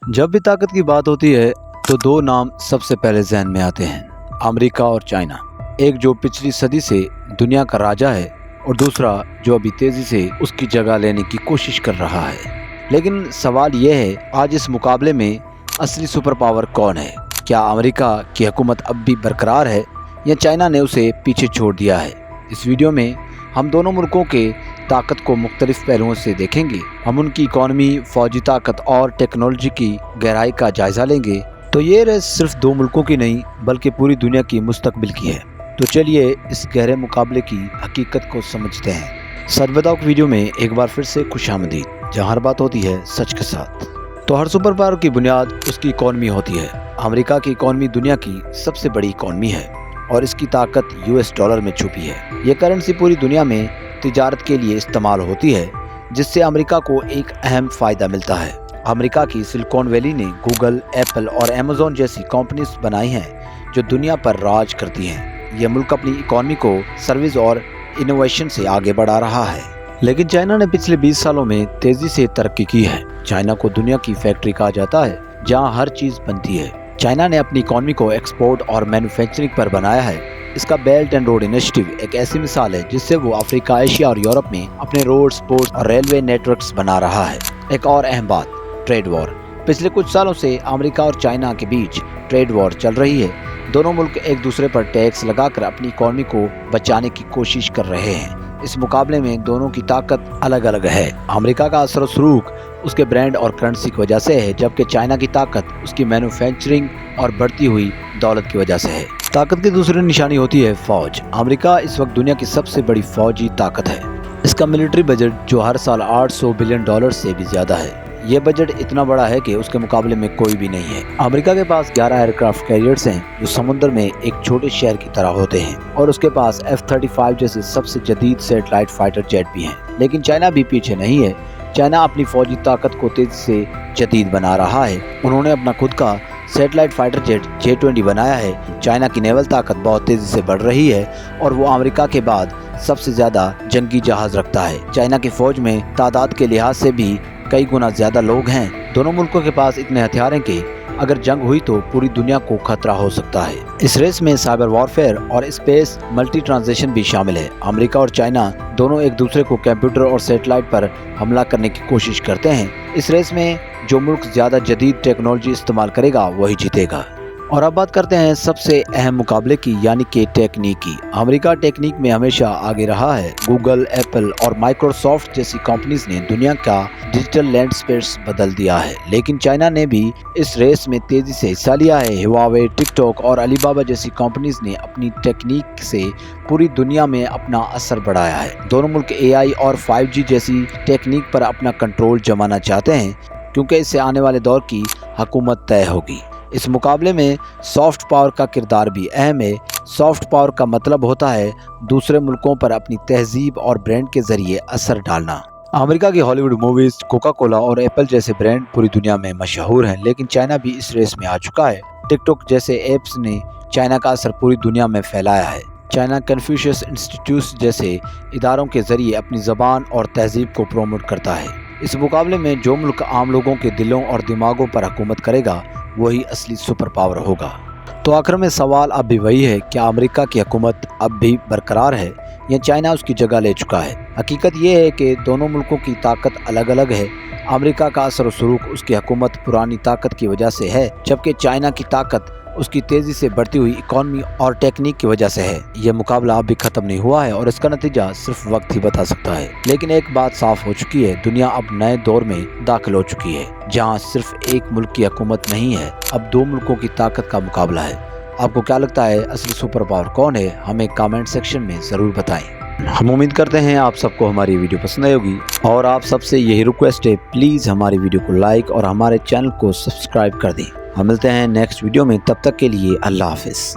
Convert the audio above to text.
जब भी ताकत की बात होती है तो दो नाम सबसे पहले जहन में आते हैं, अमेरिका और चाइना। एक जो पिछली सदी से दुनिया का राजा है और दूसरा जो अभी तेजी से उसकी जगह लेने की कोशिश कर रहा है। लेकिन सवाल यह है, आज इस मुकाबले में असली सुपर पावर कौन है? क्या अमेरिका की हुकूमत अब भी बरकरार है या चाइना ने उसे पीछे छोड़ दिया है? इस वीडियो में हम दोनों मुल्कों के ताकत को मुख्तलिफ पहलुओं से देखेंगे। हम उनकी इकॉनमी, फौजी ताकत और टेक्नोलॉजी की गहराई का जायजा लेंगे। तो ये रेस सिर्फ दो मुल्कों की नहीं बल्कि पूरी दुनिया की मुस्तकबिल की है। तो चलिए इस गहरे मुकाबले की हकीकत को समझते हैं। सच बताओ वीडियो में एक बार फिर से खुशामदीद, जहाँ हर बात होती है सच के साथ। तो हर सुपर पावर की बुनियाद उसकी इकॉनमी होती है। अमेरिका की इकॉनमी दुनिया की सबसे बड़ी इकॉनमी है और इसकी ताकत US डॉलर में छुपी है। ये करेंसी पूरी दुनिया में तिजारत के लिए इस्तेमाल होती है, जिससे अमेरिका को एक अहम फ़ायदा मिलता है। अमेरिका की सिलिकॉन वैली ने गूगल, एप्पल और अमेज़न जैसी कंपनीज बनाई हैं जो दुनिया पर राज करती हैं। यह मुल्क अपनी इकॉनमी को सर्विस और इनोवेशन से आगे बढ़ा रहा है। लेकिन चाइना ने पिछले 20 सालों में तेज़ी से तरक्की की है। चाइना को दुनिया की फैक्ट्री कहा जाता है, जहाँ हर चीज़ बनती है। चाइना ने अपनी इकॉनमी को एक्सपोर्ट और मैन्युफैक्चरिंग पर बनाया है। इसका बेल्ट एंड रोड इनिशिएटिव एक ऐसी मिसाल है जिससे वो अफ्रीका, एशिया और यूरोप में अपने रोड्स, पोर्ट्स और रेलवे नेटवर्क्स बना रहा है। एक और अहम बात, ट्रेड वॉर। पिछले कुछ सालों से अमेरिका और चाइना के बीच ट्रेड वॉर चल रही है। दोनों मुल्क एक दूसरे पर टैक्स लगाकर अपनी इकॉनमी को बचाने की कोशिश कर रहे हैं। इस मुकाबले में दोनों की ताकत अलग अलग है। अमेरिका का असर सुरूख उसके ब्रांड और करेंसी की वजह से है, जबकि चाइना की ताकत उसकी मैन्युफैक्चरिंग और बढ़ती हुई दौलत की वजह से है। ताकत की दूसरी निशानी होती है फौज। अमेरिका इस वक्त दुनिया की सबसे बड़ी फौजी ताकत है। इसका मिलिट्री बजट जो हर साल $800 बिलियन से भी ज्यादा है। यह बजट इतना बड़ा है कि उसके मुकाबले में कोई भी नहीं है। अमेरिका के पास 11 एयरक्राफ्ट कैरियर्स हैं जो समुद्र में एक छोटे शहर की तरह होते हैं, और उसके पास F-35 जैसे सबसे जदीद सैटेलाइट फाइटर जेट भी हैं। लेकिन चाइना भी पीछे नहीं है। चाइना अपनी फौजी ताकत को तेजी से जदीद बना रहा है। उन्होंने अपना खुद का सैटेलाइट फाइटर जेट J-20 बनाया है। चाइना की नेवल ताकत बहुत तेजी से बढ़ रही है और वो अमेरिका के बाद सबसे ज्यादा जंगी जहाज रखता है। चाइना की फौज में तादाद के लिहाज से भी कई गुना ज्यादा लोग हैं। दोनों मुल्कों के पास इतने हथियार हैं कि अगर जंग हुई तो पूरी दुनिया को खतरा हो सकता है। इस रेस में साइबर वॉरफेयर और स्पेस मल्टी ट्रांजेक्शन भी शामिल है। अमेरिका और चाइना दोनों एक दूसरे को कंप्यूटर और सैटेलाइट पर हमला करने की कोशिश करते हैं। इस रेस में जो मुल्क ज्यादा जदीद टेक्नोलॉजी इस्तेमाल करेगा वही जीतेगा। और अब बात करते हैं सबसे अहम मुकाबले की, यानी कि टेक्निक की। अमेरिका टेक्निक में हमेशा आगे रहा है। गूगल, एप्पल और माइक्रोसॉफ्ट जैसी कंपनीज ने दुनिया का डिजिटल लैंडस्केप बदल दिया है। लेकिन चाइना ने भी इस रेस में तेजी से हिस्सा लिया है। हुआवे, टिकटॉक और अलीबाबा जैसी कंपनीज ने अपनी टेक्निक से पूरी दुनिया में अपना असर बढ़ाया है। दोनों मुल्क AI और 5G जैसी टेक्निक पर अपना कंट्रोल जमाना चाहते हैं, क्योंकि इससे आने वाले दौर की हुकूमत तय होगी। इस मुकाबले में सॉफ्ट पावर का किरदार भी अहम है। सॉफ्ट पावर का मतलब होता है दूसरे मुल्कों पर अपनी तहजीब और ब्रांड के जरिए असर डालना। अमेरिका की हॉलीवुड मूवीज, कोका कोला और एप्पल जैसे ब्रांड पूरी दुनिया में मशहूर हैं, लेकिन चाइना भी इस रेस में आ चुका है। टिकटॉक जैसे ऐप्स ने चाइना का असर पूरी दुनिया में फैलाया है। चाइना कन्फ्यूशियस इंस्टीट्यूट जैसे इदारों के जरिए अपनी ज़बान और तहजीब को प्रमोट करता है। इस मुकाबले में जो मुल्क आम लोगों के दिलों और दिमागों पर हुकूमत करेगा वही असली सुपर पावर होगा। तो आखिर में सवाल अब भी वही है, क्या अमेरिका की हुकूमत अब भी बरकरार है या चाइना उसकी जगह ले चुका है? हकीकत ये है कि दोनों मुल्कों की ताकत अलग अलग है। अमेरिका का असर सुरूख उसकी हुकूमत पुरानी ताकत की वजह से है, जबकि चाइना की ताकत उसकी तेजी से बढ़ती हुई इकॉनमी और टेक्निक की वजह से है। यह मुकाबला अब भी खत्म नहीं हुआ है और इसका नतीजा सिर्फ वक्त ही बता सकता है। लेकिन एक बात साफ हो चुकी है, दुनिया अब नए दौर में दाखिल हो चुकी है, जहां सिर्फ एक मुल्क की हुकूमत नहीं है, अब दो मुल्कों की ताकत का मुकाबला है। आपको क्या लगता है, असली सुपर पावर कौन है? हमें कमेंट सेक्शन में जरूर बताएं। हम उम्मीद करते हैं आप सबको हमारी वीडियो पसंद आई होगी, और आप सबसे यही रिक्वेस्ट है, प्लीज हमारी वीडियो को लाइक और हमारे चैनल को सब्सक्राइब कर दें। हम मिलते हैं नेक्स्ट वीडियो में, तब तक के लिए अल्लाह हाफिज।